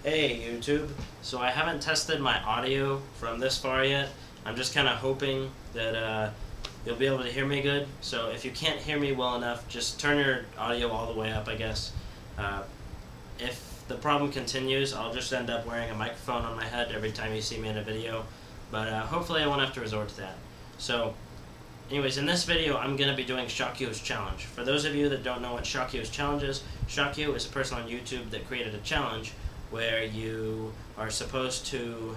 Hey YouTube, so I haven't tested my audio from this far yet. I'm just kind of hoping that you'll be able to hear me good. So if you can't hear me well enough, just turn your audio all the way up, I guess. If the problem continues, I'll just end up wearing a microphone on my head every time you see me in a video. But hopefully I won't have to resort to that. So anyways, in this video I'm going to be doing Shokio's challenge. For those of you that don't know what Shokio's challenge is, Shokio is a person on YouTube that created a challenge where you are supposed to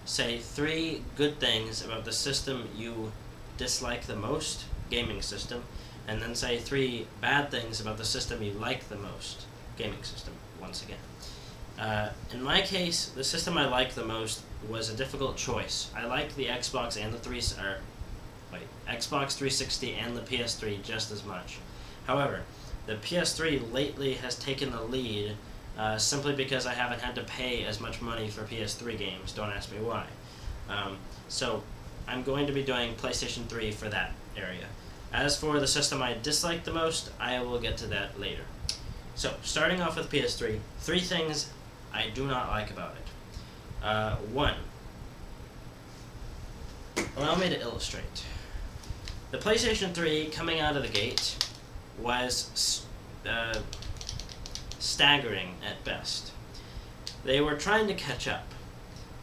say 3 good things about the system you dislike the most, gaming system, and then say 3 bad things about the system you like the most, gaming system, once again. In my case, the system I like the most was a difficult choice. I like the Xbox and the Xbox 360 and the PS3 just as much. However, the PS3 lately has taken the lead simply because I haven't had to pay as much money for PS3 games. Don't ask me why. So I'm going to be doing PlayStation 3 for that area. As for the system I dislike the most, I will get to that later. So, starting off with PS3, 3 things I do not like about it. 1. Allow me to illustrate. The PlayStation 3 coming out of the gate was staggering at best. They were trying to catch up.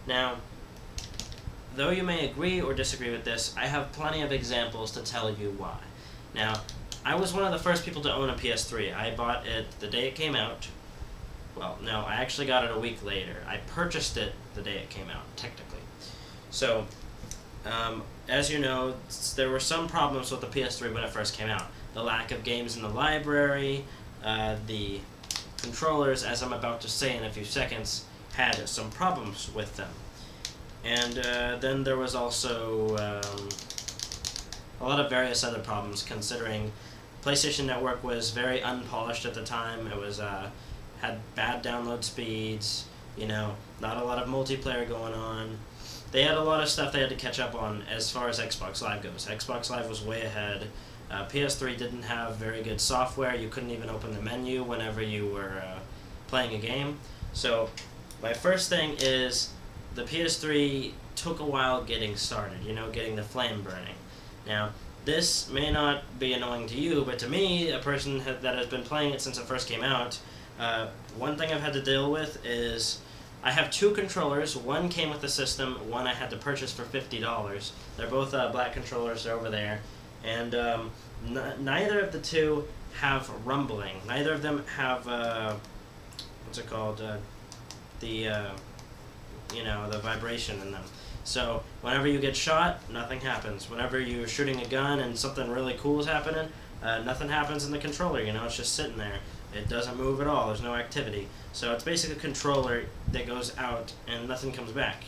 Now, though you may agree or disagree with this, I have plenty of examples to tell you why. Now, I was one of the first people to own a PS3. I bought it the day it came out. Well, no, I actually got it a week later. I purchased it the day it came out, technically. So, as you know, there were some problems with the PS3 when it first came out. The lack of games in the library, the controllers, as I'm about to say in a few seconds, had some problems with them. And then there was also a lot of various other problems, considering PlayStation Network was very unpolished at the time. It was had bad download speeds, not a lot of multiplayer going on. They had a lot of stuff they had to catch up on as far as Xbox Live goes. Xbox Live was way ahead. PS3 didn't have very good software. You couldn't even open the menu whenever you were playing a game. So my first thing is the PS3 took a while getting started, getting the flame burning. Now, this may not be annoying to you, but to me, a person that has been playing it since it first came out, one thing I've had to deal with is I have 2 controllers. One came with the system, one I had to purchase for $50. They're both black controllers, they're over there. And neither of the 2 have rumbling. Neither of them have, what's it called, the vibration in them. So whenever you get shot, nothing happens. Whenever you're shooting a gun and something really cool is happening, nothing happens in the controller, it's just sitting there. It doesn't move at all, there's no activity. So it's basically a controller that goes out and nothing comes back,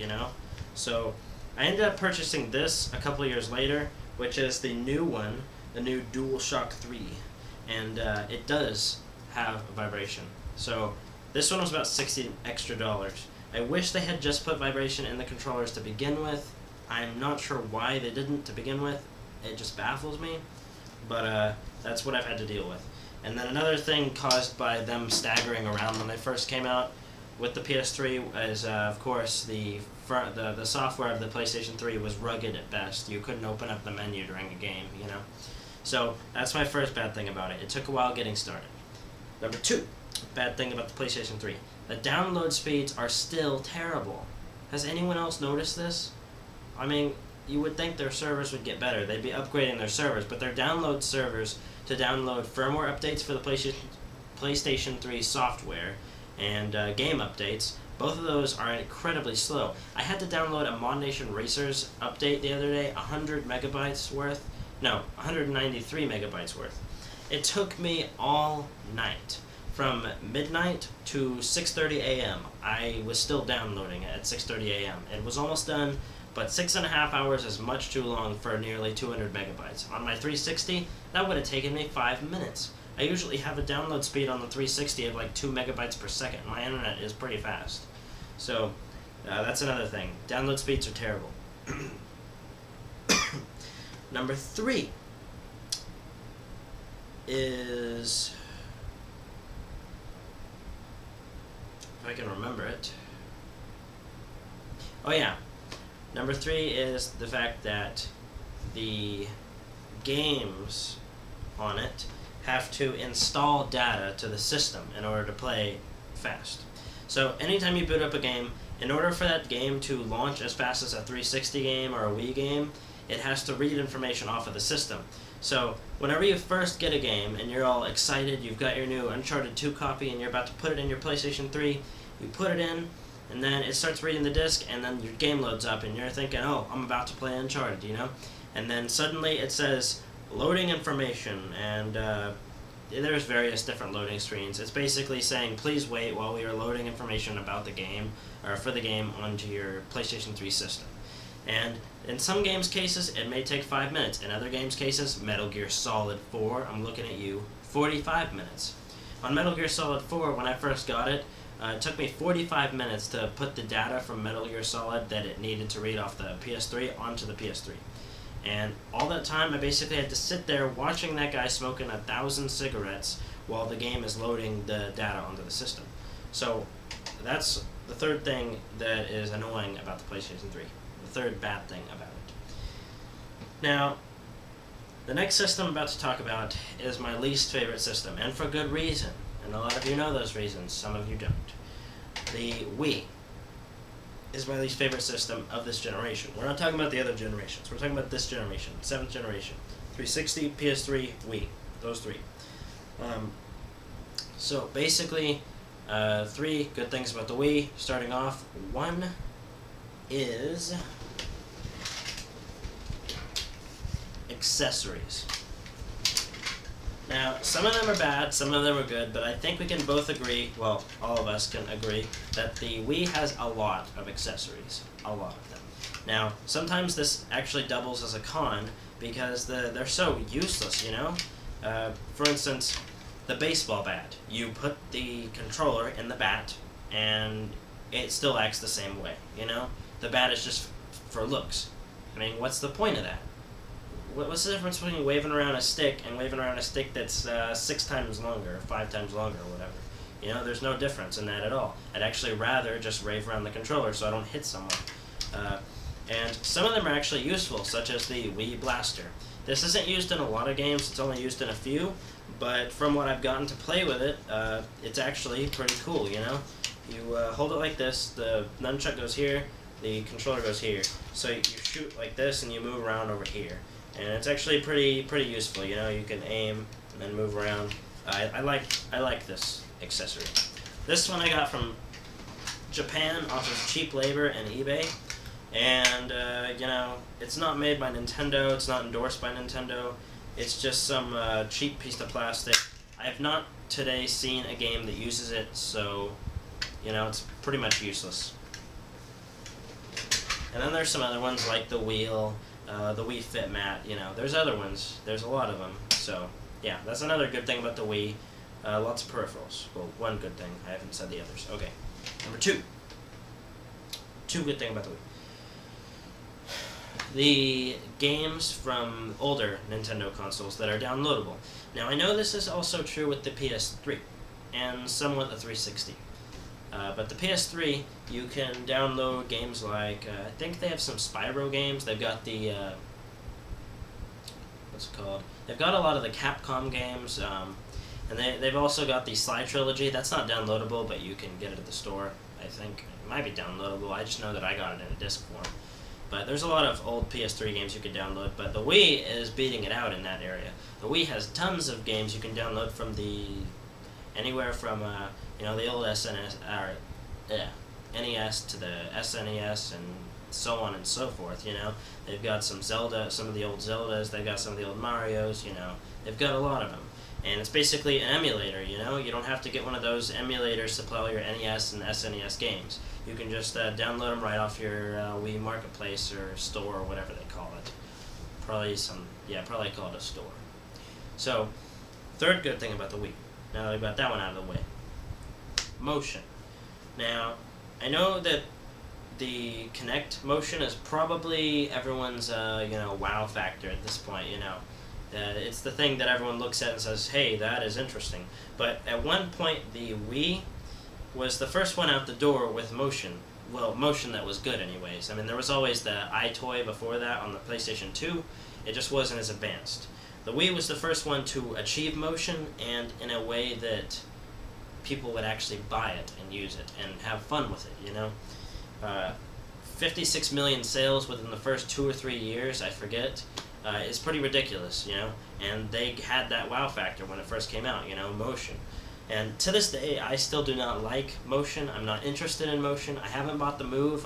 So I ended up purchasing this a couple of years later, which is the new one, the new DualShock 3. And it does have vibration. So this one was about $60 extra. I wish they had just put vibration in the controllers to begin with. I'm not sure why they didn't to begin with. It just baffles me. But that's what I've had to deal with. And then another thing caused by them staggering around when they first came out with the PS3 is, of course, the software of the PlayStation 3 was rugged at best. You couldn't open up the menu during a game, So that's my first bad thing about it. It took a while getting started. Number 2, bad thing about the PlayStation 3. The download speeds are still terrible. Has anyone else noticed this? I mean, you would think their servers would get better. They'd be upgrading their servers, but their download servers to download firmware updates for the PlayStation 3 software and game updates, both of those are incredibly slow. I had to download a Mod Nation Racers update the other day, 100 megabytes worth. No, 193 megabytes worth. It took me all night. From midnight to 6:30 a.m. I was still downloading it at 6:30 a.m. It was almost done, but 6.5 hours is much too long for nearly 200 megabytes. On my 360, that would have taken me 5 minutes. I usually have a download speed on the 360 of like 2 megabytes per second. My internet is pretty fast. So, that's another thing. Download speeds are terrible. Number 3 is... if I can remember it. Oh yeah, number 3 is the fact that the games on it have to install data to the system in order to play fast. So anytime you boot up a game, in order for that game to launch as fast as a 360 game or a Wii game, it has to read information off of the system. So whenever you first get a game and you're all excited, you've got your new Uncharted 2 copy and you're about to put it in your PlayStation 3, you put it in, and then it starts reading the disc, and then your game loads up, and you're thinking, oh, I'm about to play Uncharted, you know? And then suddenly it says, loading information, and there's various different loading screens. It's basically saying, please wait while we are loading information about the game, or for the game, onto your PlayStation 3 system. And in some games' cases, it may take 5 minutes. In other games' cases, Metal Gear Solid 4, I'm looking at you, 45 minutes. On Metal Gear Solid 4, when I first got it, it took me 45 minutes to put the data from Metal Gear Solid that it needed to read off the PS3 onto the PS3. And all that time, I basically had to sit there watching that guy smoking 1,000 cigarettes while the game is loading the data onto the system. So that's the third thing that is annoying about the PlayStation 3. The third bad thing about it. Now, the next system I'm about to talk about is my least favorite system, and for good reason. And a lot of you know those reasons, some of you don't. The Wii is my least favorite system of this generation. We're not talking about the other generations. We're talking about this generation, 7th generation. 360, PS3, Wii. Those three. So basically, 3 good things about the Wii. Starting off, one is accessories. Now, some of them are bad, some of them are good, but I think we can both agree, well, all of us can agree, that the Wii has a lot of accessories. A lot of them. Now, sometimes this actually doubles as a con, because they're so useless, you know? For instance, the baseball bat. You put the controller in the bat, and it still acts the same way, you know? The bat is just for looks. I mean, what's the point of that? What's the difference between waving around a stick and waving around a stick that's 6 times longer, or 5 times longer, or whatever? You know, there's no difference in that at all. I'd actually rather just wave around the controller so I don't hit someone. And some of them are actually useful, such as the Wii Blaster. This isn't used in a lot of games, it's only used in a few, but from what I've gotten to play with it, it's actually pretty cool, you know? You hold it like this, the nunchuck goes here, the controller goes here. So you shoot like this and you move around over here. And it's actually pretty useful, you know, you can aim and then move around. I like this accessory. This one I got from Japan off of cheap labor and eBay. And, you know, it's not made by Nintendo, it's not endorsed by Nintendo. It's just some cheap piece of plastic. I have not today seen a game that uses it, so, you know, it's pretty much useless. And then there's some other ones like the wheel, the Wii Fit mat, you know, there's other ones. There's a lot of them. So, yeah, that's another good thing about the Wii. Lots of peripherals. Well, one good thing. I haven't said the others. Okay. Number 2. 2 good things about the Wii. The games from older Nintendo consoles that are downloadable. Now, I know this is also true with the PS3 and somewhat the 360. But the PS3, you can download games like, I think they have some Spyro games. They've got the, what's it called? They've got a lot of the Capcom games, and they've also got the Sly Trilogy. That's not downloadable, but you can get it at the store, I think. It might be downloadable. I just know that I got it in a disc form. But there's a lot of old PS3 games you could download, but the Wii is beating it out in that area. The Wii has tons of games you can download from anywhere from, you know, the old NES to the SNES and so on and so forth, you know. They've got some Zelda, some of the old Zeldas, they've got some of the old Marios, you know. They've got a lot of them. And it's basically an emulator, you know. You don't have to get one of those emulators to play all your NES and SNES games. You can just download them right off your Wii Marketplace or store or whatever they call it. Probably call it a store. So, third good thing about the Wii. Now that we got that one out of the way. Motion. Now, I know that the Kinect motion is probably everyone's, you know, wow factor at this point, you know. It's the thing that everyone looks at and says, hey, that is interesting. But at one point, the Wii was the first one out the door with motion. Well, motion that was good anyways. I mean, there was always the iToy before that on the PlayStation 2. It just wasn't as advanced. The Wii was the first one to achieve motion, and in a way that people would actually buy it and use it and have fun with it, you know? 56 million sales within the first 2 or 3 years, I forget, is pretty ridiculous, you know? And they had that wow factor when it first came out, you know, motion. And to this day, I still do not like motion. I'm not interested in motion. I haven't bought the Move.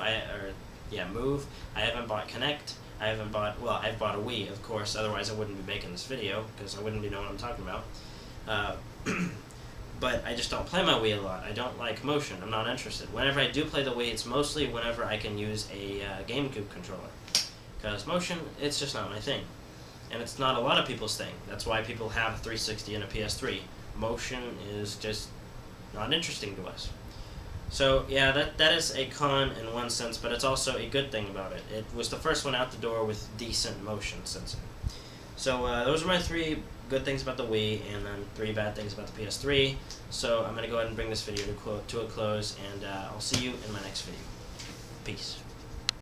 Move. I haven't bought Kinect. I've bought a Wii, of course. Otherwise, I wouldn't be making this video because I wouldn't be knowing what I'm talking about. But I just don't play my Wii a lot. I don't like motion. I'm not interested. Whenever I do play the Wii, it's mostly whenever I can use a GameCube controller. Because motion, it's just not my thing. And it's not a lot of people's thing. That's why people have a 360 and a PS3. Motion is just not interesting to us. So yeah, that is a con in one sense, but it's also a good thing about it. It was the first one out the door with decent motion sensing. So those are my 3 good things about the Wii, and then 3 bad things about the PS3. So I'm going to go ahead and bring this video to a close, and I'll see you in my next video. Peace.